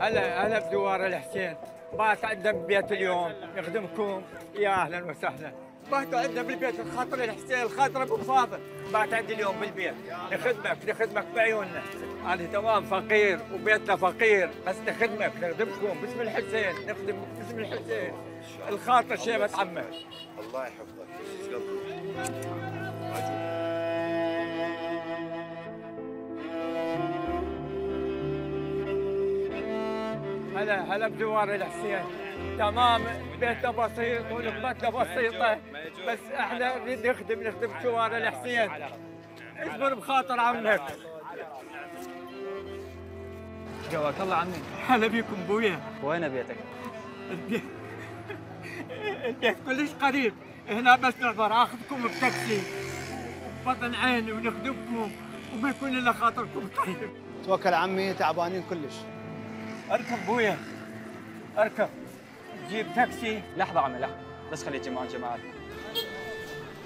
هلا بزوار الحسين. بات عندنا بالبيت اليوم يخدمكم. يا اهلا وسهلا. باتوا عندنا بالبيت الخاطر الحسين، الخاطر ابو فاضل. بات عندي اليوم بالبيت. نخدمك بعيوننا. انا تمام فقير وبيتنا فقير، بس نخدمكم باسم الحسين، نخدم باسم الحسين. الخاطر شيبة عمك. الله يحفظك يا قلبي. هلا بزوار الحسين. تمام، بيتنا بسيط ولقمتنا بسيطة، بس احنا نريد نخدم زوار الحسين. اصبر بخاطر عمك. جواك الله عمي. هلا بيكم بويا. وين بيتك؟ البيت كلش قريب، هنا بس نقدر اخذكم بتاكسي بطن عين ونخدمكم وبيكون لنا خاطركم طيب. توكل عمي، تعبانين كلش. اركب بويا، اركب. جيب تاكسي. لحظة عمي لحظة، بس خلي جمال جمال.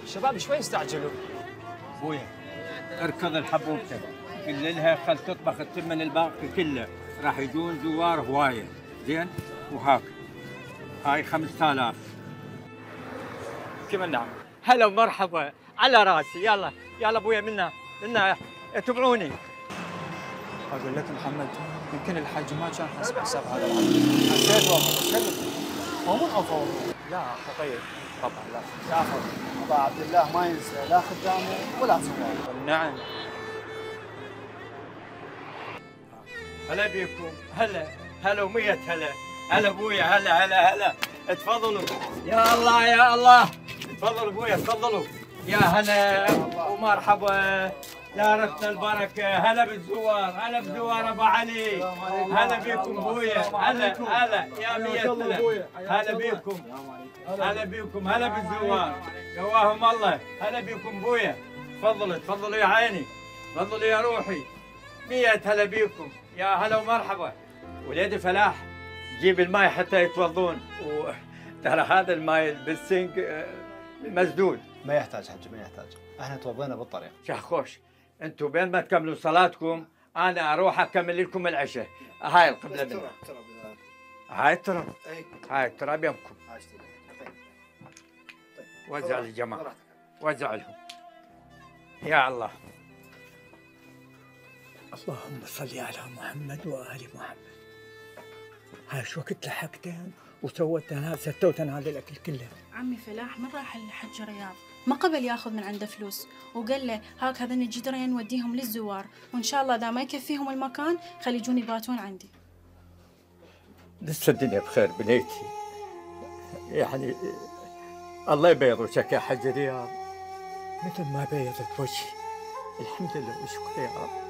الشباب شوي استعجلوا. بويا اركض الحبوبتك، قل لها خل تطبخ التمن الباقي كله، راح يجون زوار هوايه. زين؟ وهاك هاي 5000. كم النعم؟ هلا ومرحبا، على راسي. يلا ابويا، منا اتبعوني. اقول لك محمد، يمكن الحاج ما كان حسب حساب هذا العمل. حسيت والله. هو من أفضل. لا خطير طبعا. لا شافر ابا عبد الله ما ينسى لا خدامه ولا زوار. نعم. هلا بيكم. هلا ومية هلا ابويا. هلا تفضلوا. يا الله تفضلوا ابويا، تفضلوا. يا هلا ومرحبا. دارتنا البركه. هلا بالزوار ابو علي. هلا بيكم ابويا. هلا يا مية هلا بيكم. هلا بالزوار. قواهم الله. هلا بيكم ابويا. تفضلوا يا عيني، تفضلوا يا روحي. 100 هلا بيكم. يا هلا ومرحبا. وليدي فلاح، جيب الماي حتى يتوضون. وترى هذا الماي بالسنك مسدود. ما يحتاج حجي، ما يحتاج، احنا توضينا بالطريق. شاخوش، انتم بين ما تكملوا صلاتكم انا اروح اكمل لكم العشاء. هاي القبله منا. هاي التراب يمكم. وزع للجماعه، وزع لهم. يا الله. اللهم صل على محمد وآل محمد. هاي شو وقت لحقتين ستوتن هذا الأكل كله. عمي فلاح من راح للحج رياض، ما قبل ياخذ من عنده فلوس، وقال له هاك هذين الجدرين نوديهم للزوار، وإن شاء الله إذا ما يكفيهم المكان خلي يجون يباتون عندي. لسه الدنيا بخير بنيتي، يعني الله يبيض وجهك يا حج رياض مثل ما بيضت وجهي. الحمد لله وشكرا يا رب.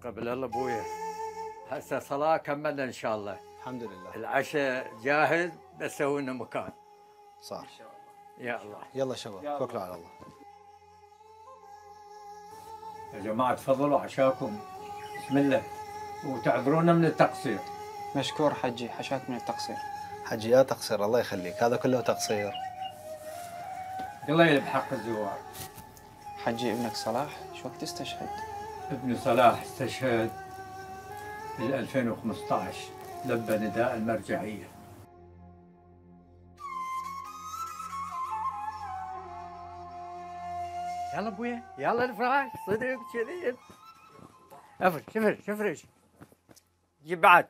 قبل الله ابويا، هسه صلاه كملنا ان شاء الله. الحمد لله. العشاء جاهز، بس سوي لنا مكان. صار. يا الله. يلا شباب توكلوا على الله. يا جماعه تفضلوا عشاكم. بسم الله، وتعذرونا من التقصير. مشكور حجي، حشاك من التقصير. حجي يا تقصير، الله يخليك، هذا كله تقصير. الله يلب حق الزوار. حجي ابنك صلاح شو وقت استشهد؟ ابن صلاح استشهد في 2015، لبى نداء المرجعية. يلا ابويا، يلا الفراش صدق كذي. افرش جيب بعد.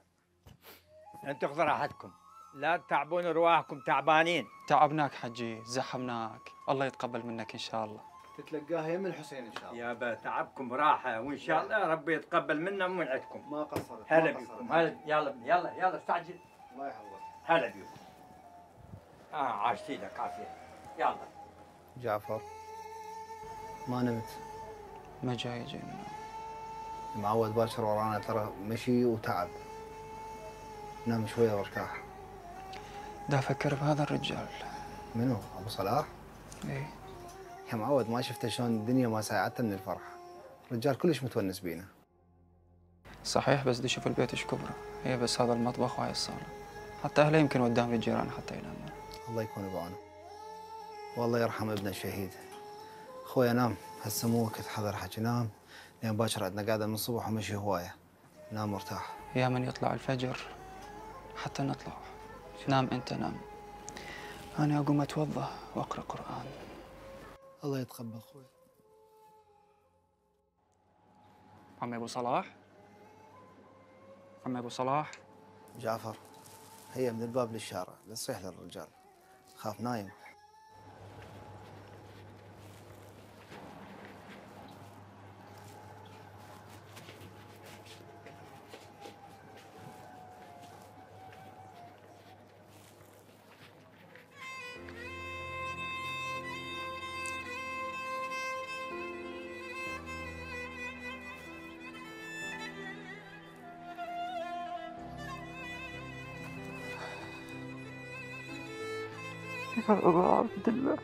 انتوا خذوا راحتكم، لا تتعبون رواحكم، تعبانين. تعبناك حجي، زحمناك، الله يتقبل منك ان شاء الله. تتلقاها يم الحسين ان شاء الله. يابا تعبكم راحة، وان شاء الله ربي يتقبل منا ومن عندكم. ما قصرت. هلا بكم. يلا استعجل. الله يحفظك. هلا بكم. عاشتي لك عافية. يلا. جعفر ما نمت؟ ما جاي يجينا. معود باكر ورانا ترى، مشي وتعب. نام شويه وارتاح. دا افكر بهذا الرجال. منو؟ ابو صلاح؟ ايه يا معود، ما شفته شلون الدنيا ما ساعدته من الفرح. الرجال كلش متونس بينا. صحيح، بس دي شوف البيت ايش كبره، هي بس هذا المطبخ وهاي الصاله، حتى اهله يمكن قدام الجيران حتى ينامون. الله يكون بعونه. والله يرحم ابن الشهيد. خويا نام، هسه مو وقت حضر حكي، نام لين باكر عندنا قاعده من الصبح ومشي هوايه. نام مرتاح. يا من يطلع الفجر حتى نطلع. نام انت نام، انا اقوم اتوضا واقرا قران. الله يتقبل خويا. عمي ابو صلاح، عمي ابو صلاح. جعفر، هي من الباب للشارع، لا تصيح للرجال، خاف نايم. يا أبا عبد الله،